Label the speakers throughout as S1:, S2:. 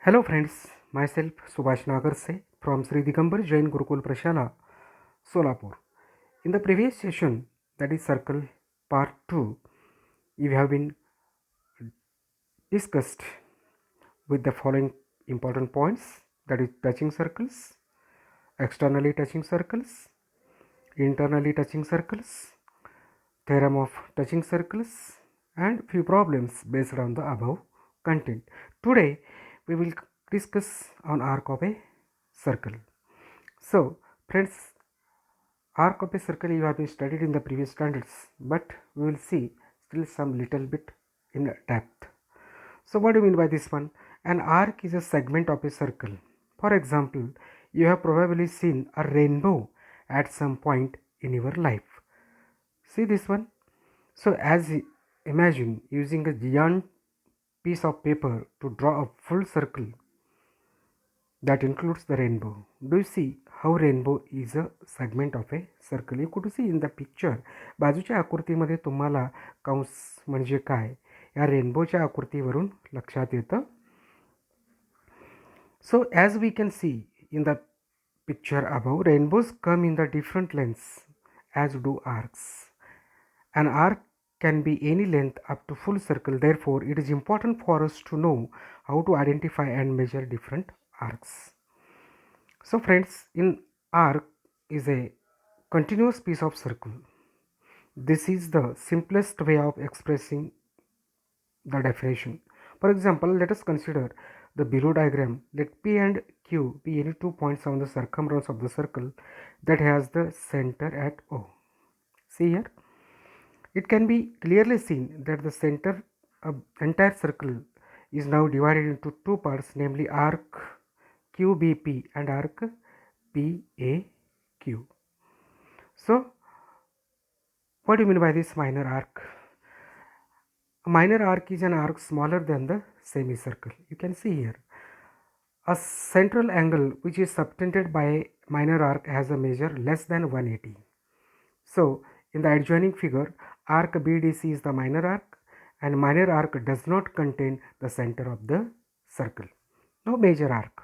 S1: Hello friends, myself Subhash Nagarse from Sri Digambar Jain Gurukul Prashala, Solapur. In the previous session, that is circle part 2, we have been discussed with the following important points, that is touching circles, externally touching circles, internally touching circles, theorem of touching circles, and few problems based on the above content. Today we will discuss on arc of a circle. So friends, arc of a circle you have been studied in the previous standards, but we will see still some little bit in depth. So what do you mean by this one? An arc is a segment of a circle. For example, you have probably seen a rainbow at some point in your life. See this one? So imagine using a giant piece of paper to draw a full circle that includes the rainbow. Do you see how rainbow is a segment of a circle? You could see in the picture. बाजूच्या आकृतीमध्ये तुम्हाला कंस म्हणजे काय या रेनबोच्या आकृतीवरून लक्षात येतं. So as we can see in the picture above, rainbows come in the different lengths as do arcs. An arc can be any length up to full circle. Therefore, it is important for us to know how to identify and measure different arcs. So friends, in arc is a continuous piece of circle. This is the simplest way of expressing the definition. For example, let us consider the below diagram. Let P and Q be any 2 points on the circumference of the circle that has the center at O. See here, it can be clearly seen that the center of entire circle is now divided into two parts, namely arc QBP and arc PAQ. So what do you mean by this minor arc? A minor arc is an arc smaller than the semicircle. You can see here. A central angle which is subtended by a minor arc has a measure less than 180. So in the adjoining figure, arc BDC is the minor arc, and minor arc does not contain the center of the circle. Now major arc.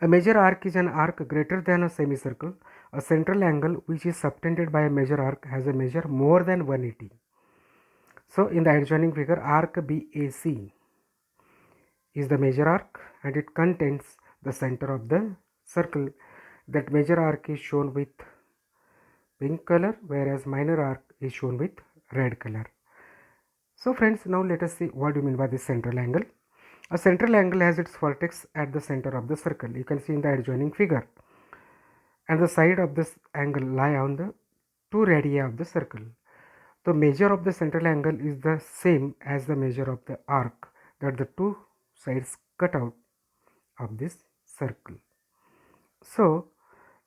S1: A major arc is an arc greater than a semicircle. A central angle which is subtended by a major arc has a measure more than 180. So in the adjoining figure, arc BAC is the major arc and it contains the center of the circle. That major arc is shown with pink color, whereas minor arc is shown with red color. So friends, now let us see what do you mean by this central angle. A central angle has its vertex at the center of the circle. You can see in the adjoining figure. And the side of this angle lie on the two radii of the circle. The measure of the central angle is the same as the measure of the arc that the two sides cut out of this circle. So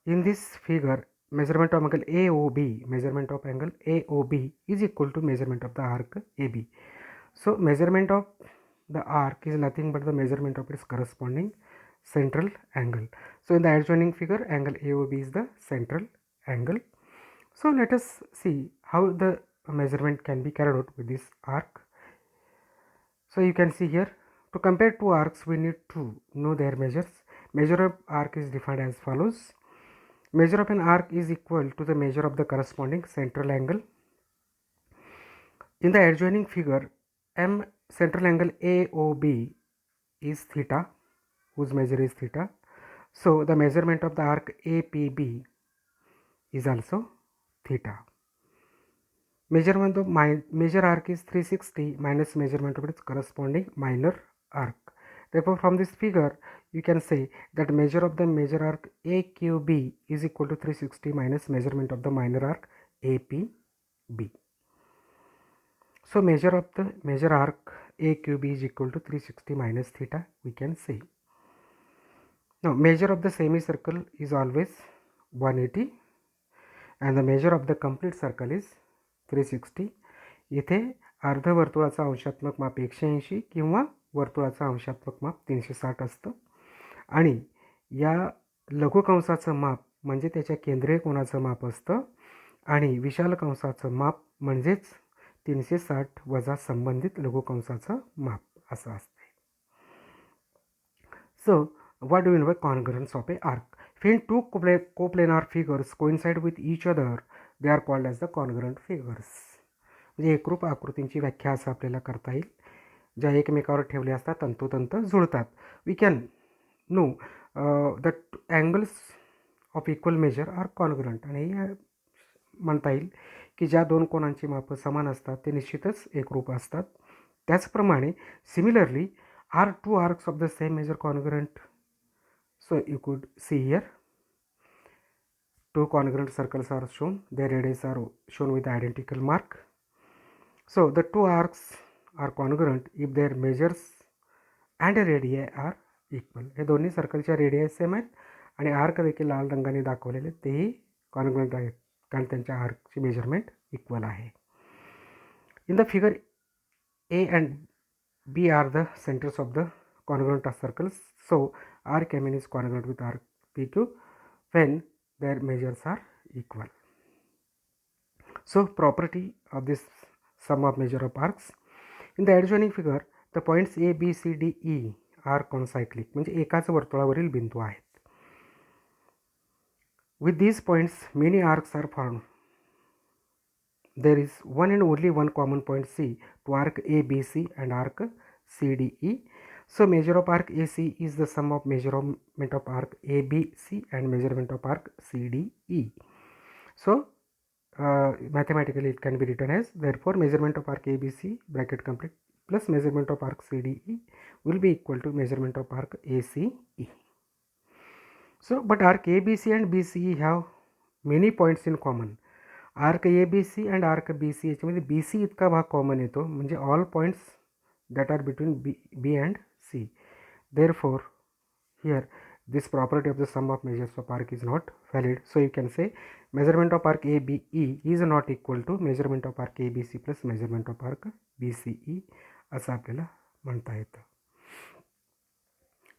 S1: in this figure, measurement of angle AOB, measurement of angle AOB is equal to measurement of the arc AB. So measurement of the arc is nothing but the measurement of its corresponding central angle. So in the adjoining figure, angle AOB is the central angle. So let us see how the measurement can be carried out with this arc. So you can see here, to compare two arcs we need to know their measures. Measure of arc is defined as follows. Measure of an arc is equal to the measure of the corresponding central angle. In the adjoining figure, M central angle AOB is theta, whose measure is theta. So the measurement of the arc APB is also theta. Measurement of major arc is 360 minus measurement of its corresponding minor arc. Therefore, from this figure, you can say that measure of the major arc AQB is equal to 360 minus measurement of the minor arc APB. So measure of the major arc AQB is equal to 360 minus theta, we can say. Now measure of the semicircle is always 180 and the measure of the complete circle is 360. इथे अर्धवर्तुळाचा अंशात्मक माप 180 किंवा वर्तुळाचा अंशात्मक माप 360 असतं आणि या लघुकंसाचं माप म्हणजे त्याच्या केंद्रीय कोनाचं माप असतं आणि विशाल कंसाचं माप म्हणजेच 360 वजा संबंधित लघुकंसाचं माप असं असते. So, what do we mean by congruence of a arc? When two coplanar figures coincide with each other, they are called as the congruent figures. म्हणजे एकरूप आकृतींची व्याख्या असं आपल्याला करता येईल, ज्या एकमेकावर ठेवले असतात, तंतोतंत जुळतात. We can know that angles of equal measure are congruent. आणि म्हणता येईल की ज्या दोन कोणांची मापं समान असतात ते निश्चितच एकरूप असतात. त्याचप्रमाणे similarly are two arcs of the same measure congruent. So you could see here two congruent circles are shown, their radius are shown with the identical mark. So the two arcs are congruent if their measures and radii are equal. हे दोन्ही सर्कलच्या radii same आहेत आणि arc देखील लाल रंगाने दाखवलेले तेही congruent आहेत कारण त्यांच्या आर्कची मेजरमेंट इक्वल आहे. In the figure A and B are the centers of the congruent of circles. So arc MN is congruent with arc PQ when their measures are equal. So property of this sum of measure of arcs. In the adjoining figure, the points A, B, C, D, E are concyclic. म्हणजे एकाच वर्तुळावरील बिंदू आहेत. With these points, many arcs are formed. There is one and only one common point C to arc ABC and arc CDE. So measure of arc AC is the sum of measurement of arc ABC and measurement of arc CDE. So mathematically it can be written as, therefore measurement of arc ABC bracket complete plus measurement of arc CDE will be equal to measurement of arc ACE. So but arc ABC and BCE have many points in common. Arc A B C and arc B C याच्यामध्ये B C इतका भाग common येतो म्हणजे all points that are between B and C. Therefore here this property of the sum of measures of arc is not valid. So you can say measurement of arc ABE is not equal to measurement of arc ABC plus measurement of arc BCE असं आपल्याला म्हणता येतं.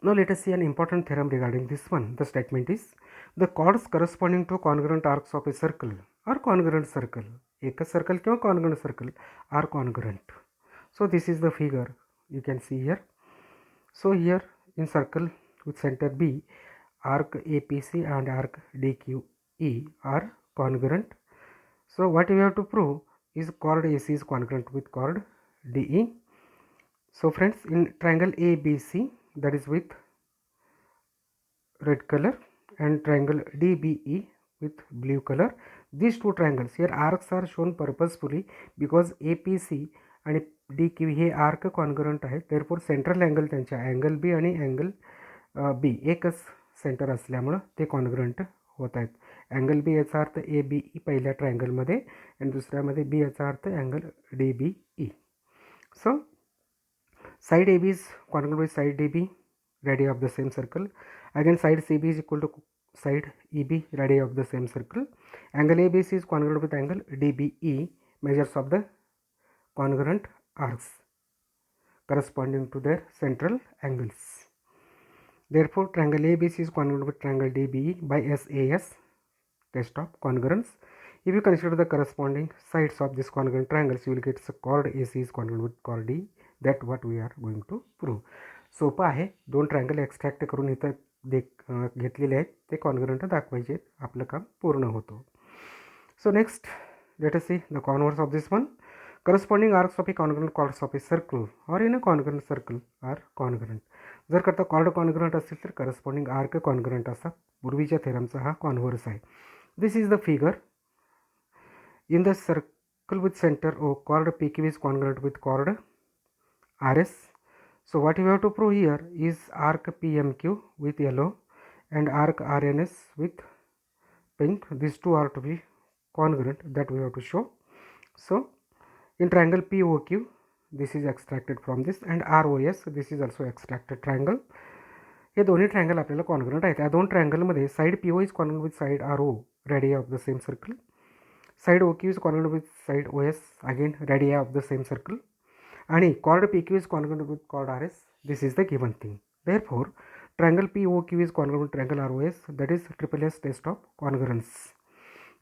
S1: Now let us see an important theorem regarding this one. The statement is, the chords corresponding to congruent arcs of a circle or congruent circle, एकच circle किंवा congruent circle are congruent. So this is the figure you can see here. So here in circle with center B, arc APC and arc DQE are congruent. So what we have to prove is chord AC is congruent with chord DE. So friends, in triangle ABC, that is with red color, and triangle DBE with blue color, these two triangles, here arcs are shown purposefully because APC आणि DQ हे arc congruent आहेत. Therefore central angle त्यांच्या angle B आणि angle B एकच centre असल्यामुळं ते congruent होत आहेत. Angle B याचा अर्थ ABE पहिल्या ट्रायंगलमध्ये आणि दुसऱ्यामध्ये बी याचा अर्थ angle DBE. So side AB is congruent with side DB, radii of the same circle. Again side CB is equal to side EB, radii of the same circle. Angle ABC is congruent with angle DBE, measures of the congruent arcs corresponding to their central angles. Therefore triangle ABC is congruent with triangle DBE by SAS, test of congruence. If you consider the corresponding sides of this congruent triangles, you will get the chord AC is congruent with chord D. That what we are going to prove. सोपं आहे. दोन triangle extract करून इथं घेतलेले आहेत ते congruent दाखवायचे, आपलं काम पूर्ण होतं. So next let us see the converse of this one. Corresponding arcs of a congruent chords of a circle or in a congruent circle are congruent. जर करता कॉर्ड कॉन्ग्रुएंट असतील तर करस्पॉन्डिंग आर्क कॉन्ग्रुएंट असतात. पूर्वीच्या थेरमचा हा converse आहे. This is the figure. In the circle with centre O, chord PQ is congruent with chord RS. So what we have to prove here is arc PMQ with yellow and arc RNS with pink. These two are to be congruent, that we have to show. So in triangle POQ, this is extracted from this, and ROS, this is also extracted triangle. हे दोन्ही triangle आपल्याला congruent आहेत. या दोन ट्रायंगलमध्ये side PO is congruent with side RO, radii of the same circle. Side OQ is congruent with side OS, again radii of the same circle. आणि chord PQ is congruent with chord RS. This is the given thing. Therefore triangle POQ is congruent with triangle ROS, that is SSS test of congruence.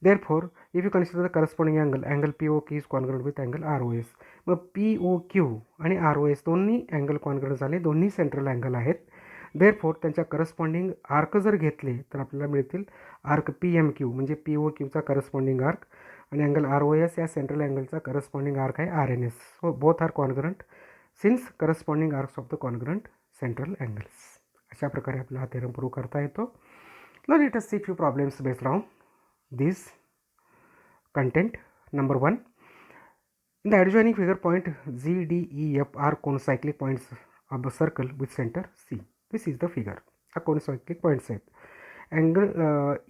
S1: Therefore if you consider the corresponding angle POQ is congruent with angle ROS. Mug POQ आणि ROS दोन्ही angle congruent झाले, दोन्ही central angle आहेत. Therefore त्यांच्या corresponding arc जर घेतले तर आपल्याला मिळतील आर्क PMQ म्हणजे POQचा करस्पॉन्डिंग आर्क आणि अँगल ROS या सेंट्रल अँगलचा करस्पॉन्डिंग आर्क आहे RNS. So both are congruent since corresponding arcs of the congruent central angles. अशा प्रकारे आपल्याला हा थेरम प्रूव्ह करता येतो. Let us see few problems based on this content. Number 1, in the adjoining figure, point G, D, E, F are conocyclic points of the circle with center C. This is the figure. हा conocyclic points आहेत. Angle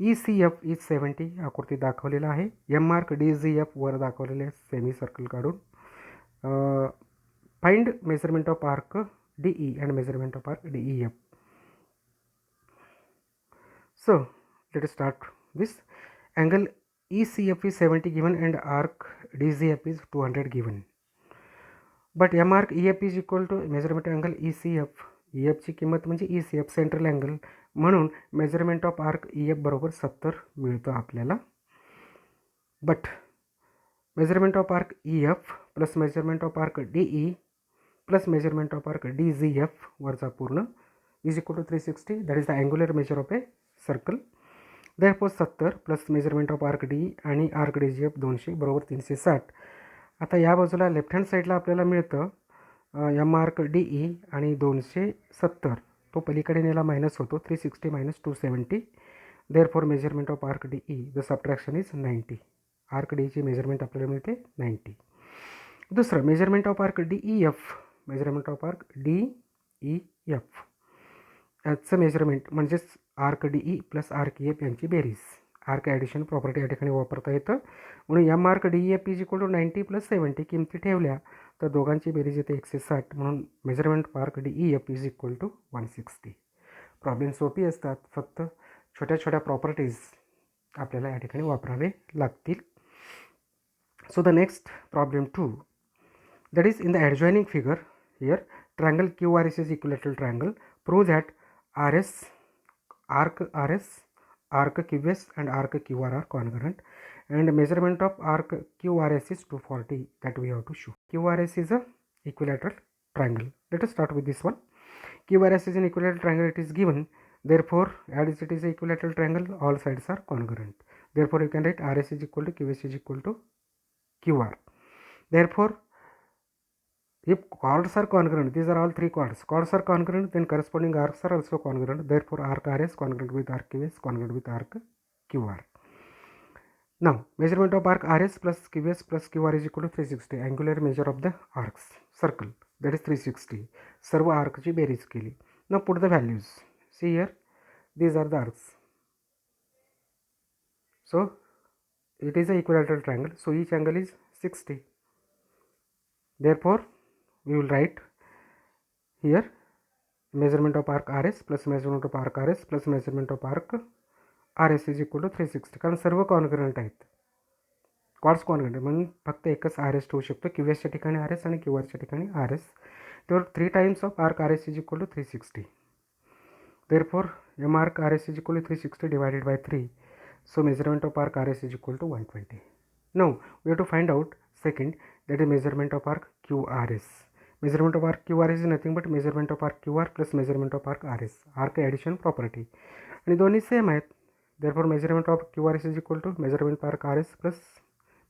S1: ECF is 70 आकृती दाखवलेला आहे. M mark DGF वर दाखवलेले आहे semi circle काढून. Find measurement of arc DE and measurement of arc DEF. So let us start this. Angle ECF is 70 given and arc DGF is 200 given. But M arc EF is equal to measurement angle ECF. EF ची किंमत म्हणजे ECF central angle म्हणून measurement of arc EF बरोबर 70 मिळतं आपल्याला. But measurement of arc EF plus measurement of arc DE plus measurement of arc DGF वरचा पूर्ण is equal to 360. That is the angular measure of a circle. Therefore 70 plus measurement of arc DE आणि arc DGF 200 बरोबर 360. आता या बाजूला left hand साईडला आपल्याला मिळतं M आर्क DE आणि 270. तो पलीकडे नेला मायनस होतो 360 minus 270. Therefore measurement of arc DE the subtraction is 90. Arc DEची मेजरमेंट आपल्याला मिळते 90. दुसरं measurement of arc DEF. Measurement of arc DEF याचं मेजरमेंट म्हणजेच arc DE plus arc EF यांची बेरीज. आर्क ॲडिशन प्रॉपर्टी या ठिकाणी वापरता येतं. म्हणून M arc DEF is equal to 90 plus 70 किमती ठेवल्या तर दोघांची बेरीज येते 160. म्हणून measurement of arc DEF is equal to 160. Problem सोपी असतात, फक्त छोट्या छोट्या प्रॉपर्टीज आपल्याला या ठिकाणी वापरावे लागतील. So the next problem 2, that is in the adjoining figure here, triangle QRS is equilateral triangle. Prove that RS, arc RS, arc QS and arc QR are congruent and measurement of arc QRS is 240 that we have to show. QRS is a equilateral triangle. Let us start with this one. QRS is an equilateral triangle, it is given. Therefore, as it is an equilateral triangle, all sides are congruent. Therefore, you can write RS is equal to QS is equal to QR. Therefore, if chords are congruent, these are all three chords. Chords are congruent, then corresponding arcs are also congruent. Therefore, arc RS congruent with arc QS congruent with arc QR. Now, measurement of arc RS plus QS plus QR is equal to 360. Angular measure of the arcs circle, that is 360. सर्व आर्कची बेरीज केली. Now put the values. See here, these are the arcs. So it is an equilateral triangle. So each angle is 60. Therefore, we will write here measurement of arc RS plus measurement of arc RS plus measurement of arc RS is equal to 360. कारण सर्व congruent आहेत, chords congruent म्हणून फक्त एकच RS ठेवू शकतो. QSच्या ठिकाणी RS आणि QRच्या ठिकाणी RS. तर 3 times of arc RS is equal to 360. Therefore, M arc RS is equal to 360 divided by 3. So measurement of arc RS is equal to 120. Now we have to find out second, that is measurement of arc QRS. Measurement of arc QRS is nothing but measurement of arc QR plus measurement of arc RS. Arc addition property. आणि दोन्ही same आहेत. Therefore measurement of QRS is equal to measurement of arc RS plus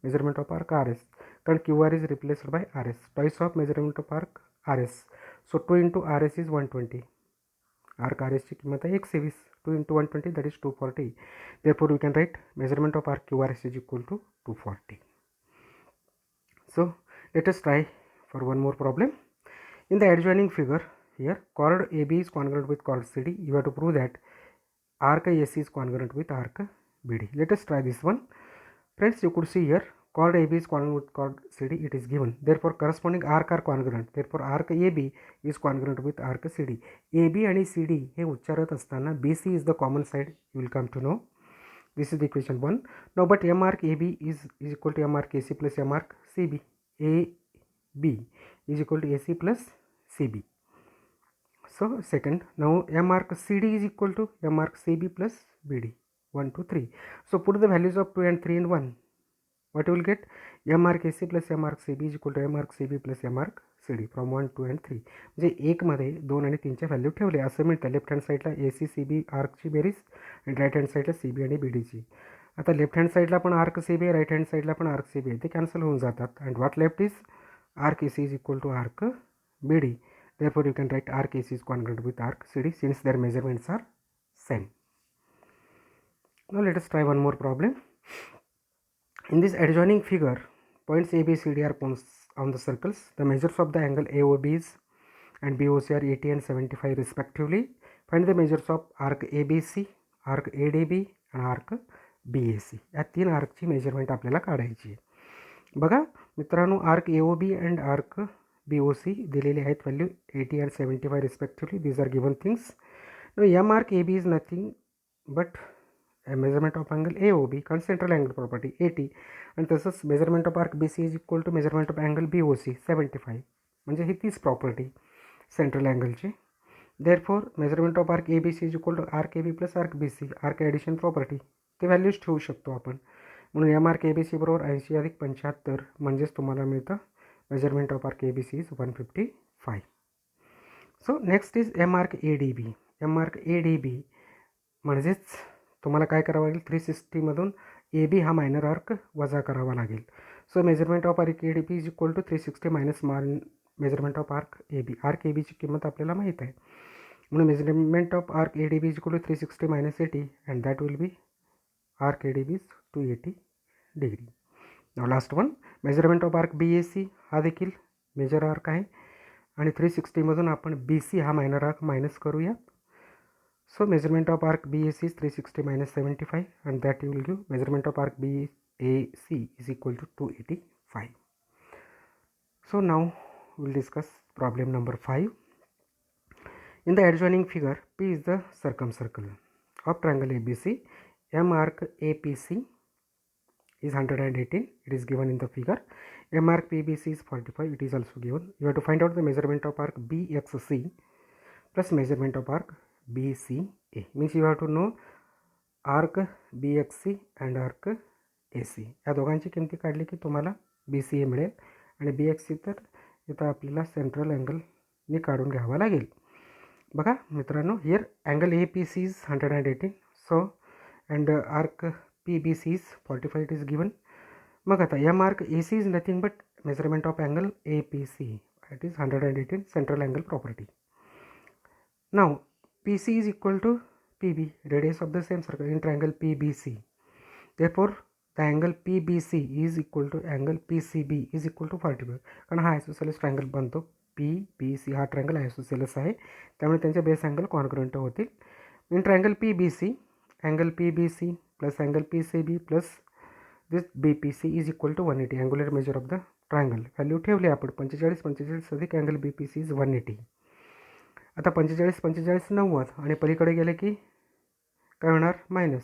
S1: measurement of arc RS. कारण QR is replaced by RS. Twice of measurement of arc RS. So 2 into RS is 120. Arc RS ची किंमत आहे 120. 2 into 120 that is 240. Therefore we can write measurement of arc QRS is equal to 240. So let us try for one more problem. In the adjoining figure here, chord AB is congruent with chord CD. You have to prove that arc AC is congruent with arc BD. Let us try this one. Friends, you could see here chord AB is congruent with chord CD. It is given. Therefore, corresponding arc are congruent. Therefore, arc AB is congruent with arc CD. AB आणि CD हे उच्चारत असताना BC is the common side. You will come to know. This is the equation 1. Now, but M arc AB is equal to M arc AC plus M arc CB. AB is equal to AC plus CB. So, second, now M arc CD is equal to M arc CB plus BD. 1, 2, 3. So, put the values of 2 and 3 in 1. What you will get? M arc AC plus M arc CB is equal to M arc CB plus M arc ABCD from 1, 2 and 3. म्हणजे 1 मध्ये 2 आणि 3च्या value ठेवले असं मिळतं. Left hand साईडला ACCB आर्कची बेरीज आणि राईट हँड साईडला CB आणि BDची. आता लेफ्ट हँड साईडला पण आर्क CB आहे, राईट हँड साईडला पण आर्क CB आहे, ते कॅन्सल होऊन जातात. And what left is arc AC is equal to arc BD. Therefore you can write arc AC is congruent with arc CD since their measurements are same. Now let us try one more problem. In this adjoining figure, points A, B, C, D are points on the circles. The measures of the angle AOBs and BOC are 80 and 75 respectively. Find the measures of arc ABC, arc ADB and arc BAC. या 3 आर्कची measurement आपल्याला काढायची आहे. बघा मित्रांनो, arc AOB and arc BOC दिलेले आहेत value 80 and 75 respectively. These are given things. Now M arc AB is nothing but a measurement of angle AOB called central angle property 80, and तसंच measurement of arc BC is equal to measurement of angle BOC 75. म्हणजे ही तीच property central अँगलची. Therefore measurement of arc ABC is equal to arc AB plus arc BC, arc addition property. ते values ठेवू शकतो आपण. म्हणून M arc ABC बरोबर 80 अधिक 75 म्हणजेच तुम्हाला मिळतं measurement of arc ABC is 155. So next is M arc ADB. M arc ADB म्हणजेच तुम्हाला काय करावं लागेल, 360मधून AB हा मायनर आर्क वजा करावा लागेल. So measurement of arc ADB is equal to 360 minus measurement of arc AB. Arc ABची किंमत आपल्याला माहीत आहे, म्हणून measurement of arc ADB is equal to 360 minus 80 and that will be arc ADB is 280 degree. Now last one, measurement of arc BAC हा देखील major arc आहे आणि 360मधून आपण BC हा मायनर आर्क मायनस करूया. So measurement of arc BAC is 360 minus 75 and that will give measurement of arc BAC is equal to 285. So now we will discuss problem number 5. In the adjoining figure, P is the circumcircle of triangle ABC. M arc APC is 118. It is given in the figure. M arc PBC is 45. It is also given. You have to find out the measurement of arc BXC plus measurement of arc BCA. Means you have to know arc BXC and arc AC. या दोघांची किमती काढली की तुम्हाला BCA मिळेल आणि BXC तर इथं आपल्याला सेंट्रल अँगलने काढून घ्यावा लागेल. बघा मित्रांनो, here angle APC is 118. So and arc PBC is 45. It is given. मग आता M arc AC is nothing but measurement of angle APC. It is 118 central angle property. Now PC is equal to PB, radius of the same circle in triangle PBC. Therefore the angle PBC is equal to angle PCB is equal to 45. कारण हा isosceles triangle बनतो. PBC हा triangle isosceles आहे, त्यामुळे त्यांचे base angle congruent होतील. In triangle PBC angle PBC plus angle PCB plus this BPC is equal to 180. Angular measure of the triangle value ठेवली आपण 45 अधिक अँगल BPC इज 180. आता 45 90 आणि पलीकडे गेले की काय होणार minus.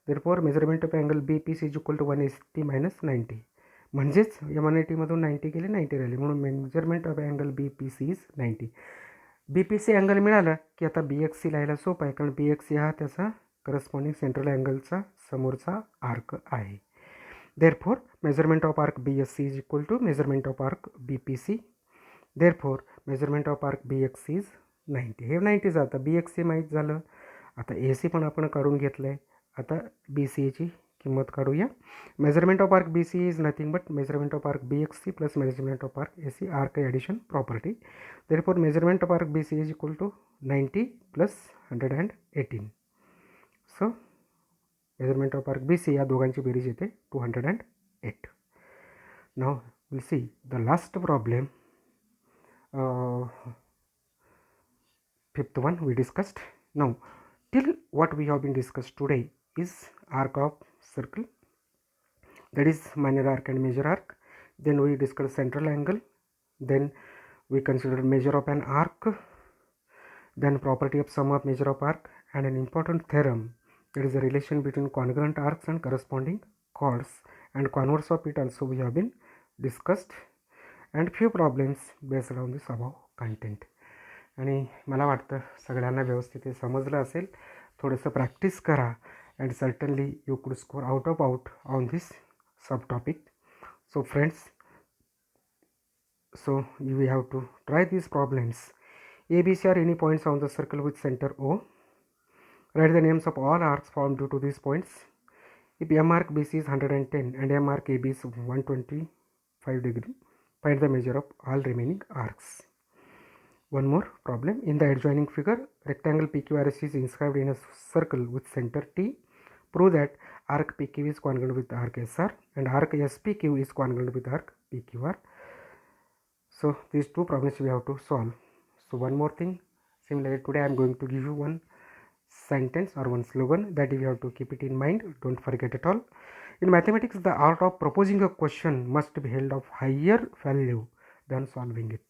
S1: Therefore measurement of angle BPC is equal to 180 minus 90. म्हणजेच 180मधून 90 गेले 90 राहिले, म्हणून measurement of angle BPC is 90. BPC angle मिळाला की आता BXC लिहायला सोपं आहे, कारण BXC हा त्याचा करस्पॉन्डिंग सेंट्रल अँगलचा समोरचा आर्क आहे. Therefore measurement of arc BSC is equal to measurement of arc BPC. Therefore measurement of arc BXC is 90. हे 90 जातं. BXC माहीत झालं. आता AC पण आपण काढून घेतलं आहे. आता BCAची किंमत काढूया. Measurement of arc BC is nothing but measurement of arc BXC plus measurement of arc AC, arc addition property. Therefore measurement of arc BC is equal to 90 plus 118. So measurement of arc BC या दोघांची बेरीज येते 208. Now will see the last problem. Fifth one we discussed. Now till what we have been discussed today is arc of circle, that is minor arc and major arc. Then we discussed central angle, then we considered measure of an arc, then property of sum of measure of arc, and an important theorem, that is the relation between congruent arcs and corresponding chords, and converse of it also we have been discussed, and few problems based on this above content. आणि मला वाटतं सगळ्यांना व्यवस्थित हे समजलं असेल. थोडंसं practice करा and certainly you could score out of out on this sub topic. So friends, So you have to try these problems. A, B, C are any points on the circle with center O. Write the names of all arcs formed due to these points. If M arc BC is 110 and M arc AB is 125 degree, find the measure of all remaining arcs. One more problem. In the adjoining figure, rectangle PQRS is inscribed in a circle with center T. Prove that arc PQ is congruent with arc SR and arc SPQ is congruent with arc PQR. So these two problems we have to solve. So one more thing, similarly today I am going to give you one sentence or one slogan that you have to keep it in mind. Don't forget at all. In mathematics, the art of proposing a question must be held of higher value than solving it.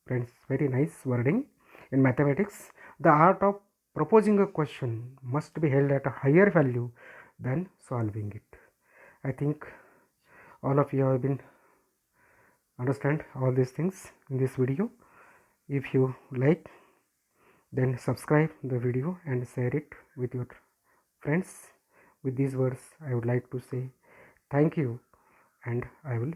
S1: Friends, very nice wording. In mathematics, the art of proposing a question must be held at a higher value than solving it. I think all of you have been understand all these things in this video. If you like, then subscribe the video and share it with your friends. With these words, I would like to say thank you, and I will